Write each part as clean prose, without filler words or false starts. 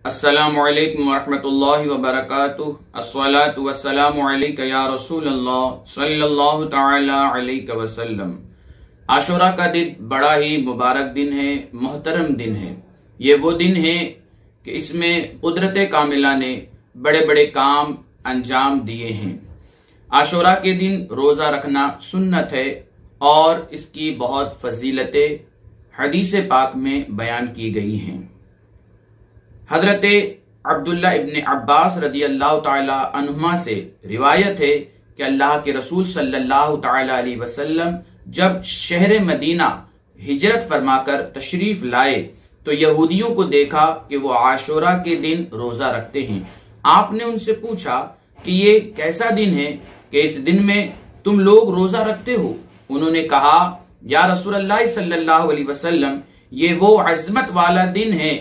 अस्सलामुअलैकुम वरहमतुल्लाहि वबरकातुहू। अस्सलातु वस्सलामु अलैका या रसूलल्लाह सल्लल्लाहु तआला अलैहि वसल्लम। आशूरा का दिन बड़ा ही मुबारक दिन है, मोहतरम दिन है। ये वो दिन है कि इसमें कुदरत कामिला ने बड़े बड़े काम अंजाम दिए हैं। आशूरा के दिन रोजा रखना सुन्नत है और इसकी बहुत फजीलतें हदीस पाक में बयान की गई हैं। हजरत अब्दुल्ला इब्ने अब्बास रदी अल्लाह ताला अन्हुमा से रिवायत है कि अल्लाह के रसूल सल्लल्लाहु ताला अलैहि वसल्लम जब शहर मदीना हिजरत फरमाकर तशरीफ लाए तो यहूदियों को देखा कि वो आशूरा के दिन रोजा रखते हैं। आपने उनसे पूछा कि ये कैसा दिन है कि इस दिन में तुम लोग रोजा रखते हो? उन्होंने कहा, या रसूलल्लाह सल्लल्लाहु अलैहि वसल्लम, ये वो अजमत वाला दिन है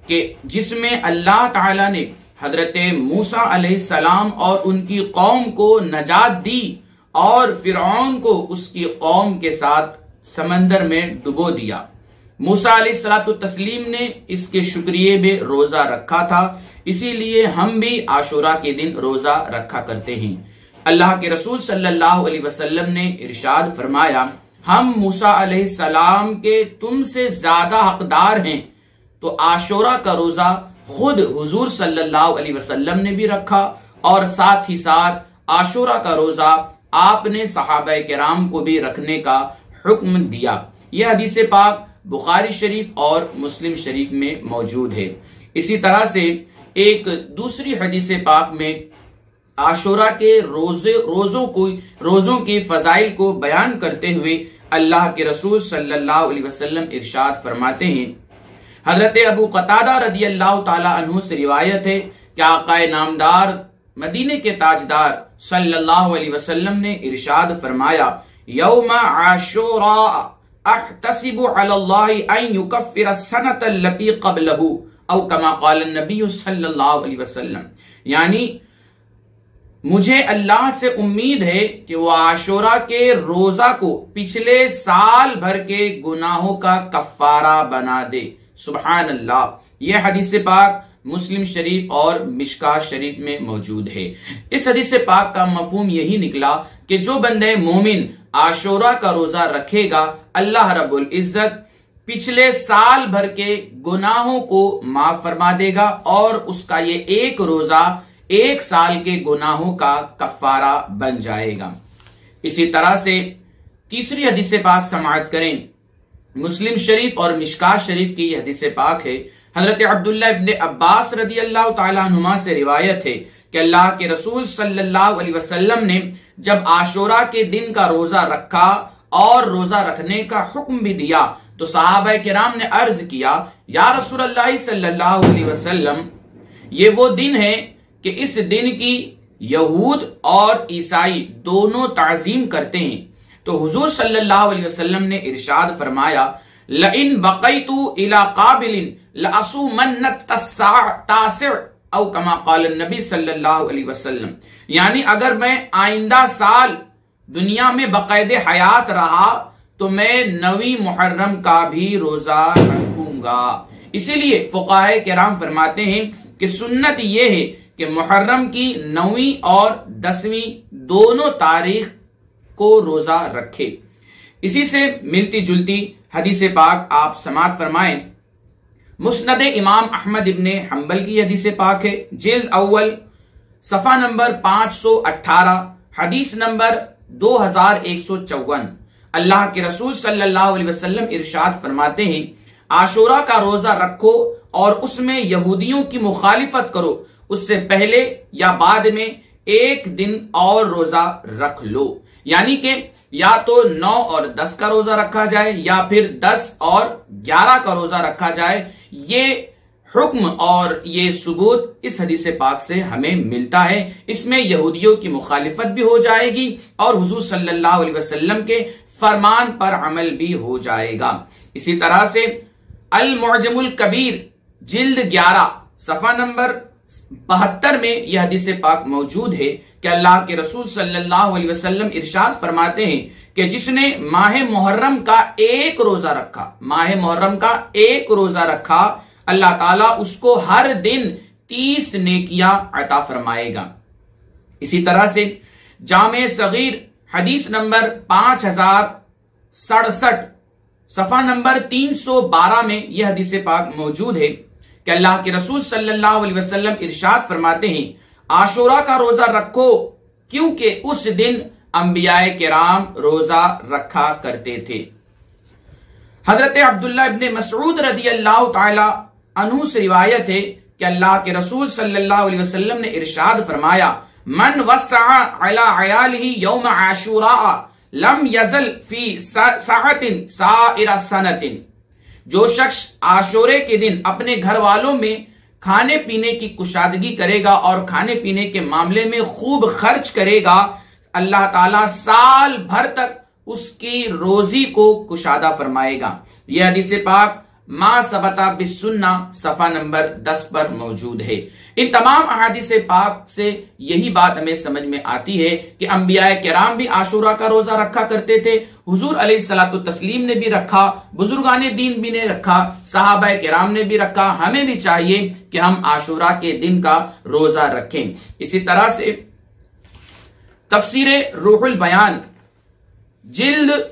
कि जिसमें अल्लाह ताला ने हजरत मूसा अलैहिस्सलाम और उनकी कौम को नजात दी और फिरौन को उसकी कौम के साथ समंदर में डुबो दिया। मूसा अलैहिस्सलातु तस्लीम ने इसके शुक्रिये में रोजा रखा था, इसीलिए हम भी आशूरा के दिन रोजा रखा करते हैं। अल्लाह के रसूल सल्लल्लाहु अलैहि वसल्लम ने इरशाद फरमाया, हम मूसा अलैहिस्सलाम के तुमसे ज्यादा हकदार हैं। तो आशूरा का रोजा खुद हुजूर सल्लल्लाहु अलैहि वसल्लम ने भी रखा और साथ ही साथ आशूरा का रोजा आपने सहाबा किराम को भी रखने का हुक्म दिया। यह हदीस पाक बुखारी शरीफ और मुस्लिम शरीफ में मौजूद है। इसी तरह से एक दूसरी हदीस पाक में आशूरा के रोजों की फजाइल को बयान करते हुए अल्लाह के रसूल सल्लल्लाहु अलैहि वसल्लम इरशाद फरमाते हैं। हजरत अबू कतादा रदी अल्लाह ताला अन्हु से रिवायत है कि आकाए नामदार मदीने के ताजदार सल्लल्लाहु अलैहि वसल्लम ने इरशाद फरमाया, यौम आशूरा अहतसिबु अलल्लाहि अन युकफ्फिर अस्सनत अल्लती क़ब्लहु औ कमा क़ाल नबी सल्लल्लाहु अलैहि वसल्लम, यानी मुझे अल्लाह से उम्मीद है कि वो आशूरा के रोजा को पिछले साल भर के गुनाहों का कफ्फारा बना दे। सुभान अल्लाह। यह हदीस पाक मुस्लिम शरीफ और मिशकात शरीफ में मौजूद है। इस हदीस पाक का मफहूम यही निकला कि जो बंदे मोमिन आशूरा का रोजा रखेगा, अल्लाह रब्बुल इज्जत पिछले साल भर के गुनाहों को माफ फरमा देगा और उसका ये एक रोजा एक साल के गुनाहों का कफ्फारा बन जाएगा। इसी तरह से तीसरी हदीस पाक समाअत करें। मुस्लिम शरीफ और मिशकात शरीफ की यह हदीस पाक है। हजरत अब्दुल्ला इब्ने अब्बास रदी अल्लाह ताला अन्हुमा से रिवायत है कि अल्लाह के रसूल सल्लल्लाहु अलैहि वसल्लम ने जब आशूरा के दिन का रोजा रखा और रोजा रखने का हुक्म भी दिया तो सहाबा किराम ने अर्ज किया, या रसूलल्लाह सल्लल्लाहु अलैहि वसल्लम, ये वो दिन है कि इस दिन की यहूद और ईसाई दोनों ताजीम करते हैं। तो हुजूर सल्लल्लाहु अलैहि वसल्लम ने इरशाद फरमाया, लइन बक़ैतु इला काबिलिन लअसूमन्न तासिअ औ कमा क़ाल नबी सल्लल्लाहु अलैहि वसल्लम, यानी अगर मैं आइंदा साल दुनिया में बाकायदे हयात रहा तो मैं 9वीं मुहर्रम का भी रोजा रखूंगा। इसीलिए फुक़ाहे किराम फरमाते हैं कि सुन्नत यह है कि मुहर्रम की 9वीं और 10वीं दोनों तारीख को रोजा रखे। इसी से मिलती जुलती हदीस पाक आप समाअत फरमाएं। मुस्नद इमाम अहमद इब्ने हंबल की हदीस पाक है, जिल्द अव्वल सफा नंबर 518 हदीस नंबर 2154। अल्लाह के रसूल सल्लल्लाहु अलैहि वसल्लम इरशाद फरमाते हैं, आशूरा का रोजा रखो और उसमें यहूदियों की मुखालिफत करो, उससे पहले या बाद में एक दिन और रोजा रख लो। यानी कि या तो 9 और 10 का रोजा रखा जाए या फिर 10 और 11 का रोजा रखा जाए। ये हुक्म और ये सबूत इस हदीस पाक से हमें मिलता है। इसमें यहूदियों की मुखालिफत भी हो जाएगी और हुजूर सल्लल्लाहु अलैहि वसल्लम के फरमान पर अमल भी हो जाएगा। इसी तरह से अल मुअजमुल कबीर जिल्द 11 सफा नंबर 72 में यह हदीस पाक मौजूद है कि अल्लाह के रसूल सल्लल्लाहु अलैहि वसल्लम इरशाद फरमाते हैं कि जिसने माह मुहर्रम का एक रोजा रखा, माह मुहर्रम का एक रोजा रखा, अल्लाह ताला उसको हर दिन 30 नेकियां अता फरमाएगा। इसी तरह से जामे सगीर हदीस नंबर 5067 सफा नंबर 312 में यह हदीस पाक मौजूद है कि अल्लाह के रसूल सल्लल्लाहु अलैहि वसल्लम इरशाद फरमाते हैं, आशूरा का रोजा रखो क्योंकि उस दिन अंबियाए किराम रोजा रखा करते थे। हजरत अब्दुल्ला इब्ने मसऊद रदी अल्लाह ताला अन्हु से रिवायत है कि अल्लाह के रसूल सल्लल्लाहु अलैहि वसल्लम ने इरशाद फरमाया, मन वस्सा अला अयालिही यौम आशूरा लम यजल फी साअतिन साइरा सनतिन। जो शख्स आशूरे के दिन अपने घर वालों में खाने पीने की कुशादगी करेगा और खाने पीने के मामले में खूब खर्च करेगा, अल्लाह ताला साल भर तक उसकी रोजी को कुशादा फरमाएगा। यह हदीस पाक मा सबता बिस्सुन्ना सफा नंबर 10 पर मौजूद है। इन तमाम अहादीस पाक से यही बात हमें समझ में आती है कि अंबियाए किराम भी आशूरा का रोजा रखा करते थे, हुजूर अलैहिस्सलातु तस्लीम ने भी रखा, बुजुर्गाने दीन भी ने रखा, सहाबाए किराम ने भी रखा। हमें भी चाहिए कि हम आशूरा के दिन का रोजा रखें। इसी तरह से तफसीरे रूहुल बयान जिल्द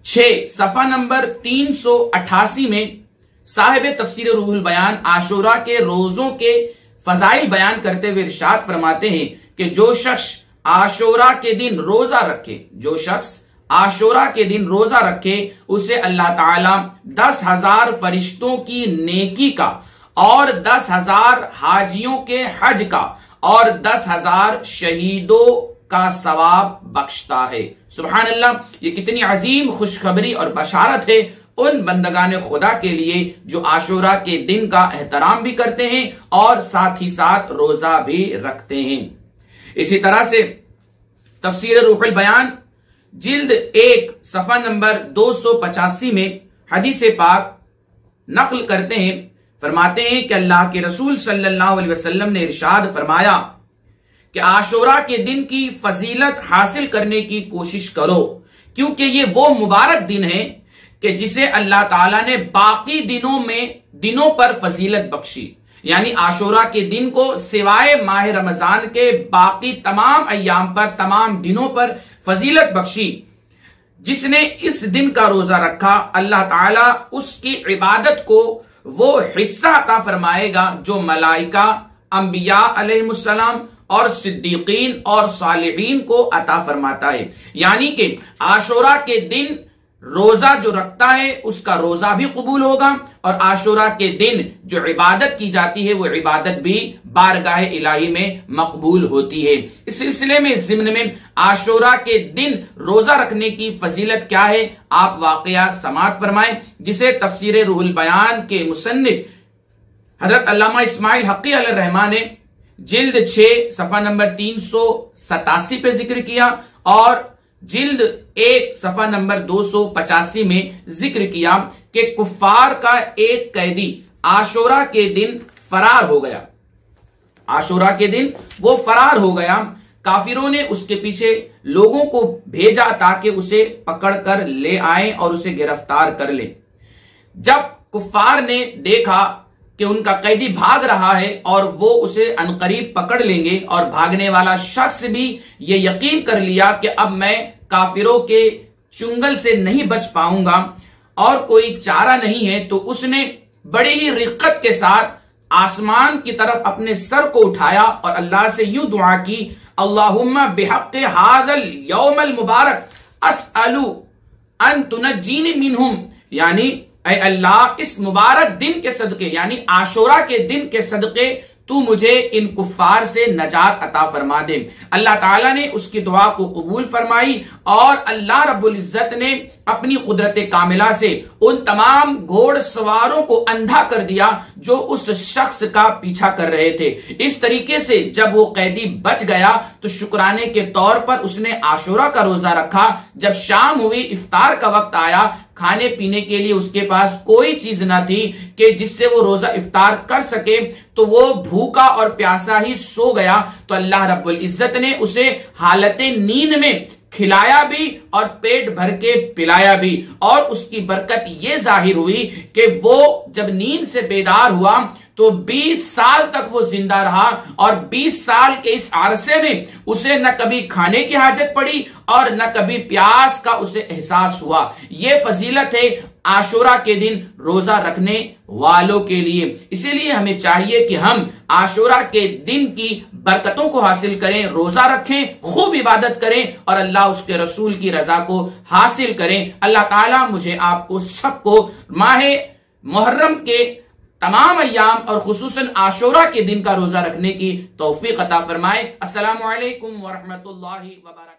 6 सफा नंबर 388 में साहिब तफसीर रूहुल बयान आशूरा के रोजों के फजाइल बयान करते हुए इरशाद फरमाते हैं कि जो शख्स आशूरा के दिन रोजा रखे, जो शख्स आशूरा के दिन रोजा रखे, उसे अल्लाह ताला 10,000 फरिश्तों की नेकी का और 10,000 हाजियों के हज का और 10,000 शहीदों का सवाब बख्शता है। सुभान अल्लाह, ये कितनी अजीम खुशखबरी और बशारत है उन बंदगाने खुदा के लिए जो आशूरा के दिन का एहतराम भी करते हैं और साथ ही साथ रोजा भी रखते हैं। इसी तरह से तफसीर रूहुल बयान जिल्द 1 सफा नंबर 285 में हदीस पाक नकल करते हैं, फरमाते हैं कि अल्लाह के रसूल सल्लल्लाहु अलैहि वसल्लम ने इरशाद फरमाया कि आशूरा के दिन की फजीलत हासिल करने की कोशिश करो, क्योंकि ये वो मुबारक दिन है कि जिसे अल्लाह ताला ने बाकी दिनों पर फजीलत बख्शी। यानी आशूरा के दिन को सिवाय माह रमजान के बाकी तमाम अय्याम पर, तमाम दिनों पर फजीलत बख्शी। जिसने इस दिन का रोजा रखा, अल्लाह ताला उसकी इबादत को वो हिस्सा अता फरमाएगा जो मलाइका, अंबिया अलैहिमुस्सलाम और सिद्दीकीन और सालिहीन को अता फरमाता है। यानी कि आशूरा के दिन रोजा जो रखता है उसका रोजा भी कबूल होगा और आशूरा के दिन जो इबादत की जाती है वो इबादत भी बारगाह इलाही में मकबूल होती है। इस सिलसिले में, इस ज़िम्न में आशूरा के दिन रोजा रखने की फजीलत क्या है, आप वाकया समाअत फरमाएं, जिसे तफसीर रूहुल बयान के मुसन्निफ हजरत अल्लामा इस्माइल हक्की अलैहिर्रहमान ने जिल्द 6 सफा नंबर 387 पे जिक्र किया और जिल्द 1 सफा नंबर 285 में जिक्र किया कि कुफ्फार का एक कैदी आशूरा के दिन फरार हो गया। आशूरा के दिन वो फरार हो गया। काफिरों ने उसके पीछे लोगों को भेजा ताकि उसे पकड़कर ले आए और उसे गिरफ्तार कर ले। जब कुफ्फार ने देखा कि उनका कैदी भाग रहा है और वो उसे अनकरीब पकड़ लेंगे और भागने वाला शख्स भी ये यकीन कर लिया कि अब मैं काफिरों के चुंगल से नहीं बच पाऊंगा और कोई चारा नहीं है, तो उसने बड़ी ही रिक्कत के साथ आसमान की तरफ अपने सर को उठाया और अल्लाह से यूं दुआ की, अल्लाहुम्मा बिहक़्क़ि हाज़ल यौमल मुबारक अस्अलु अन तुनज्जीनी मिनहुम। यानी ऐ अल्लाह, इस मुबारक दिन के सदके, यानी आशूरा के दिन के सदके तू मुझे इन कुफ्फार से नजात अता फरमा दे। अल्लाह ताला ने उसकी दुआ को कबूल फरमाई और अल्लाह रब्बुल इज्जत ने अपनी कुदरत कामिला से उन तमाम घोड़सवारों को अंधा कर दिया जो उस शख्स का पीछा कर रहे थे। इस तरीके से जब वो कैदी बच गया तो शुक्राने के तौर पर उसने आशूरा का रोजा रखा। जब शाम हुई, इफ्तार का वक्त आया, खाने पीने के लिए उसके पास कोई चीज ना थी कि जिससे वो रोजा इफ्तार कर सके, तो वो भूखा और प्यासा ही सो गया। तो अल्लाह रब्बुल इज्जत ने उसे हालत नींद में खिलाया भी और पेट भर के पिलाया भी, और उसकी बरकत ये जाहिर हुई कि वो जब नींद से बेदार हुआ तो 20 साल तक वो जिंदा रहा, और 20 साल के इस अरसे में उसे न कभी खाने की हाजत पड़ी और न कभी प्यास का उसे एहसास हुआ। ये फजीलत है आशुरा के दिन रोजा रखने वालों के लिए। इसीलिए हमें चाहिए कि हम आशुरा के दिन की बरकतों को हासिल करें, रोजा रखें, खूब इबादत करें और अल्लाह उसके रसूल की रजा को हासिल करें। अल्लाह ताला मुझे आपको सबको माह मुहर्रम के तमाम अय्याम और खुसूसन आशुरा के दिन का रोजा रखने की तौफीक अता फरमाए। अस्सलामु अलैकुम व रहमतुल्लाहि व बरकातहू।